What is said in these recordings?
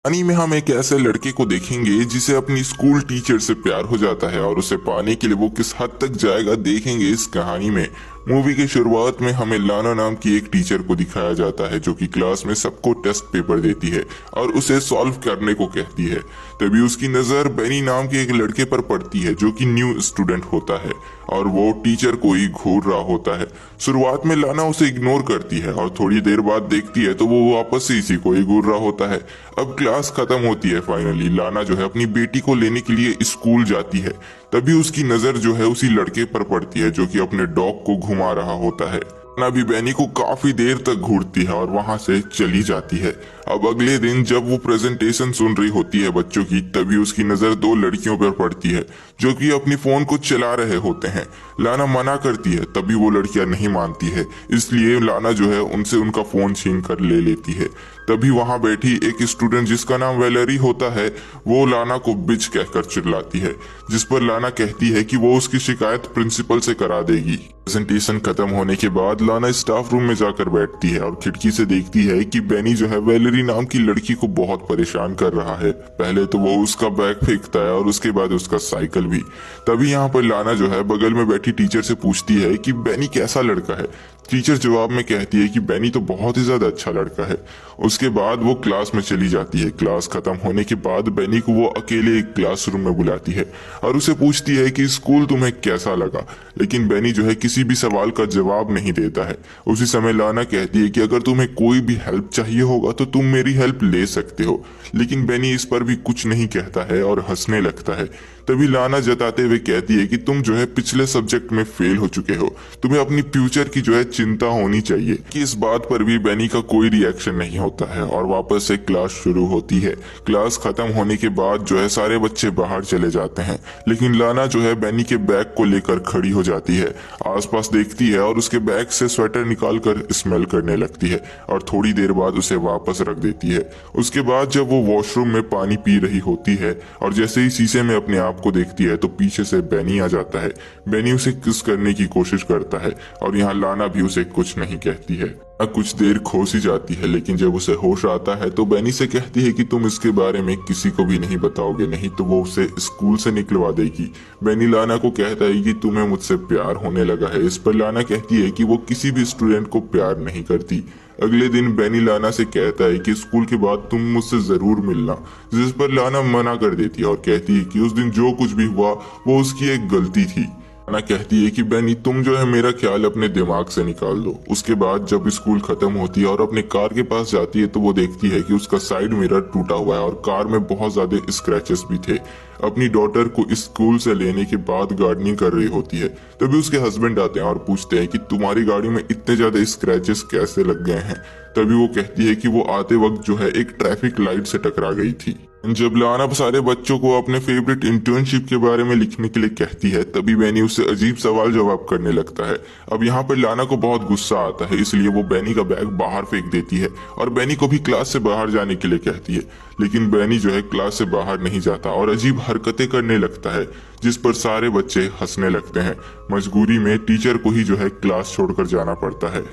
कहानी में हम एक ऐसे लड़के को देखेंगे जिसे अपनी स्कूल टीचर से प्यार हो जाता है और उसे पाने के लिए वो किस हद तक जाएगा देखेंगे इस कहानी में। मूवी की शुरुआत में हमें लाना नाम की एक टीचर को दिखाया जाता है जो कि क्लास में सबको टेस्ट पेपर देती है और उसे सॉल्व करने को कहती है। तभी उसकी नजर बेनी नाम के एक लड़के पर पड़ती है जो कि न्यू स्टूडेंट होता है और वो टीचर को ही घूर रहा होता है। शुरुआत में लाना उसे इग्नोर करती है और थोड़ी देर बाद देखती है तो वो वापस से इसी को ही घूर रहा होता है। अब क्लास खत्म होती है। फाइनली लाना जो है अपनी बेटी को लेने के लिए स्कूल जाती है। तभी उसकी नजर जो है उसी लड़के पर पड़ती है जो कि अपने डॉग को घुमा रहा होता है। लाना भी बेनी को काफी देर तक घूरती है और वहां से चली जाती है। अब अगले दिन जब वो प्रेजेंटेशन सुन रही होती है बच्चों की, तभी उसकी नजर दो लड़कियों पर पड़ती है जो कि अपनी फोन को चला रहे होते हैं। लाना मना करती है, तभी वो लड़कियां नहीं मानती है, इसलिए लाना जो है उनसे उनका फोन छीन कर ले लेती है। तभी वहां बैठी एक स्टूडेंट जिसका नाम वेलेरी होता है वो लाना को बिच कहकर चिल्लाती है, जिस पर लाना कहती है कि वो उसकी शिकायत प्रिंसिपल से करा देगी। प्रेजेंटेशन खत्म होने के बाद लाना स्टाफ रूम में जाकर बैठती है और खिड़की से देखती है कि बेनी जो है वेलेरी नाम की लड़की को बहुत परेशान कर रहा है। पहले तो वो उसका बैग फेंकता है और उसके बाद उसका साइकिल भी। तभी यहाँ पर लाना जो है बगल में बैठी टीचर से पूछती है कि बेनी कैसा लड़का है। टीचर जवाब में कहती है कि बेनी तो बहुत ही ज्यादा अच्छा लड़का है। उसके बाद वो क्लास में चली जाती है। क्लास खत्म होने के बाद बेनी को वो अकेले एक क्लासरूम में बुलाती है और उसे पूछती है कि स्कूल तुम्हें कैसा लगा, लेकिन बेनी जो है किसी भी सवाल का जवाब नहीं देता है। उसी समय लाना कहती है कि अगर तुम्हें कोई भी हेल्प चाहिए होगा तो तुम मेरी हेल्प ले सकते हो, लेकिन बेनी इस पर भी कुछ नहीं कहता है और हंसने लगता है। तभी लाना जताते हुए कहती है कि तुम जो है पिछले सब्जेक्ट में फेल हो चुके हो, तुम्हें अपनी फ्यूचर की जो है चिंता होनी चाहिए। कि इस बात पर भी बेनी का कोई रिएक्शन नहीं होता है और वापस से क्लास शुरू होती है। क्लास खत्म होने के बाद जो है सारे बच्चे बाहर चले जाते हैं, लेकिन लाना जो है बेनी के बैग को लेकर खड़ी हो जाती है, आसपास देखती है और उसके बैग से स्वेटर निकाल कर स्मेल करने लगती है और थोड़ी देर बाद उसे वापस रख देती है। उसके बाद जब वो वॉशरूम में पानी पी रही होती है और जैसे ही शीशे में अपने आप को देखती है तो पीछे से बेनी आ जाता है। बेनी उसे किस करने की कोशिश करता है और यहाँ लाना भी उसे कुछ नहीं कहती है। कुछ देर खो सी जाती है, लेकिन जब उसे होश आता है तो बेनी से कहती है कि तुम इसके बारे में किसी को भी नहीं बताओगे, नहीं तो वो उसे स्कूल से निकलवा देगी। बेनी लाना को कहता है कि तुम्हें मुझसे प्यार होने लगा है। इस पर लाना कहती है कि वो किसी भी स्टूडेंट को प्यार नहीं करती। अगले दिन बेनी लाना से कहता है कि स्कूल के बाद तुम मुझसे जरूर मिलना, जिस पर लाना मना कर देती है और कहती है कि उस दिन जो कुछ भी हुआ वो उसकी एक गलती थी। लाना कहती है कि बेनी तुम जो है मेरा ख्याल अपने दिमाग से निकाल दो। उसके बाद जब स्कूल खत्म होती है और अपने कार के पास जाती है तो वो देखती है कि उसका साइड मिरर टूटा हुआ है और कार में बहुत ज्यादा स्क्रैचेस भी थे। अपनी डॉटर को स्कूल से लेने के बाद गार्डनिंग कर रही होती है। तभी उसके हस्बैंड आते हैं और पूछते हैं कि तुम्हारी गाड़ी में इतने ज्यादा स्क्रैचेस कैसे लग गए हैं। तभी वो कहती है कि वो आते वक्त जो है एक ट्रैफिक लाइट से टकरा गई थी। जब लाना सारे बच्चों को अपने फेवरेट इंटर्नशिप के बारे में लिखने के लिए कहती है तभी बेनी उससे अजीब सवाल जवाब करने लगता है। अब यहाँ पर लाना को बहुत गुस्सा आता है, इसलिए वो बेनी का बैग बाहर फेंक देती है और बेनी को भी क्लास से बाहर जाने के लिए कहती है, लेकिन बेनी जो है क्लास से बाहर नहीं जाता और अजीब हरकतें करने लगता है, जिस पर सारे बच्चे हंसने लगते हैं। मजबूरी में टीचर को ही जो है क्लास छोड़कर जाना पड़ता है।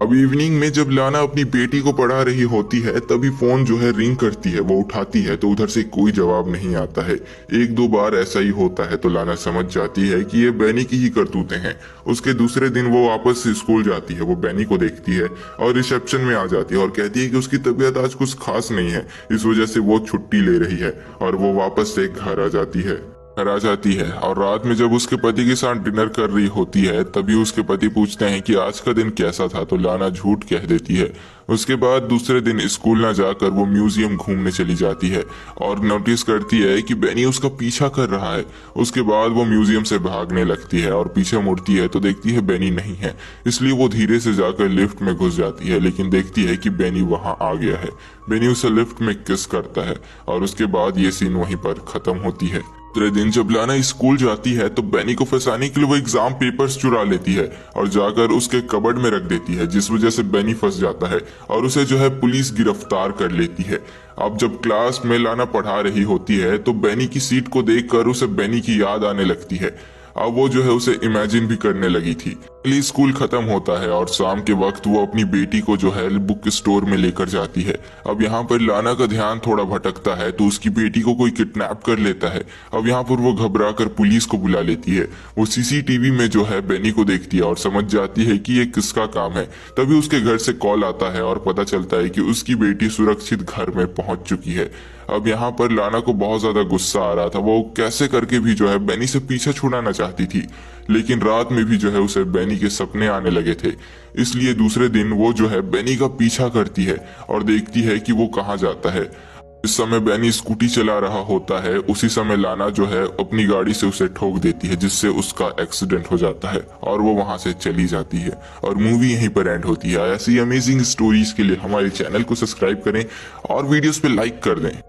अब इवनिंग में जब लाना अपनी बेटी को पढ़ा रही होती है तभी फोन जो है रिंग करती है। वो उठाती है तो उधर से कोई जवाब नहीं आता है। एक दो बार ऐसा ही होता है तो लाना समझ जाती है कि ये बेनी की ही करतूतें हैं। उसके दूसरे दिन वो वापस स्कूल जाती है। वो बेनी को देखती है और रिसेप्शन में आ जाती है और कहती है कि उसकी तबीयत आज कुछ खास नहीं है, इस वजह से वो छुट्टी ले रही है और वो वापस से घर आ जाती है। और रात में जब उसके पति के साथ डिनर कर रही होती है तभी उसके पति पूछते हैं कि आज का दिन कैसा था, तो लाना झूठ कह देती है। उसके बाद दूसरे दिन स्कूल ना जाकर वो म्यूजियम घूमने चली जाती है और नोटिस करती है कि बेनी उसका पीछा कर रहा है। उसके बाद वो म्यूजियम से भागने लगती है और पीछे मुड़ती है तो देखती है बेनी नहीं है, इसलिए वो धीरे से जाकर लिफ्ट में घुस जाती है, लेकिन देखती है कि बेनी वहां आ गया है। बेनी उसे लिफ्ट में किस करता है और उसके बाद ये सीन वहीं पर खत्म होती है। दूसरे दिन जब लाना स्कूल जाती है तो बेनी को फंसाने के लिए वो एग्जाम पेपर्स चुरा लेती है और जाकर उसके कबर्ड में रख देती है, जिस वजह से बेनी फंस जाता है और उसे जो है पुलिस गिरफ्तार कर लेती है। अब जब क्लास में लाना पढ़ा रही होती है तो बेनी की सीट को देखकर उसे बेनी की याद आने लगती है। अब वो जो है उसे इमेजिन भी करने लगी थी। फाइनली स्कूल खत्म होता है और शाम के वक्त वो अपनी बेटी को जो है बुक स्टोर में लेकर जाती है। अब यहाँ पर लाना का ध्यान थोड़ा भटकता है तो उसकी बेटी को कोई किडनैप कर लेता है। अब यहाँ पर वो घबरा कर पुलिस को बुला लेती है। वो सीसीटीवी में जो है बेनी को देखती है और समझ जाती है कि ये किसका काम है। तभी उसके घर से कॉल आता है और पता चलता है कि उसकी बेटी सुरक्षित घर में पहुंच चुकी है। अब यहाँ पर लाना को बहुत ज्यादा गुस्सा आ रहा था। वो कैसे करके भी जो है बेनी से पीछा छुड़ाना चाहती थी, लेकिन रात में भी जो है उसे बेनी के सपने आने लगे थे। इसलिए दूसरे दिन वो जो है बेनी का पीछा करती है और देखती है कि वो कहाँ जाता है। इस समय बेनी स्कूटी चला रहा होता है। उसी समय लाना जो है अपनी गाड़ी से उसे ठोक देती है, जिससे उसका एक्सीडेंट हो जाता है और वो वहां से चली जाती है और मूवी यहीं पर एंड होती है। ऐसी अमेजिंग स्टोरीज के लिए हमारे चैनल को सब्सक्राइब करें और वीडियोस पे लाइक कर दें।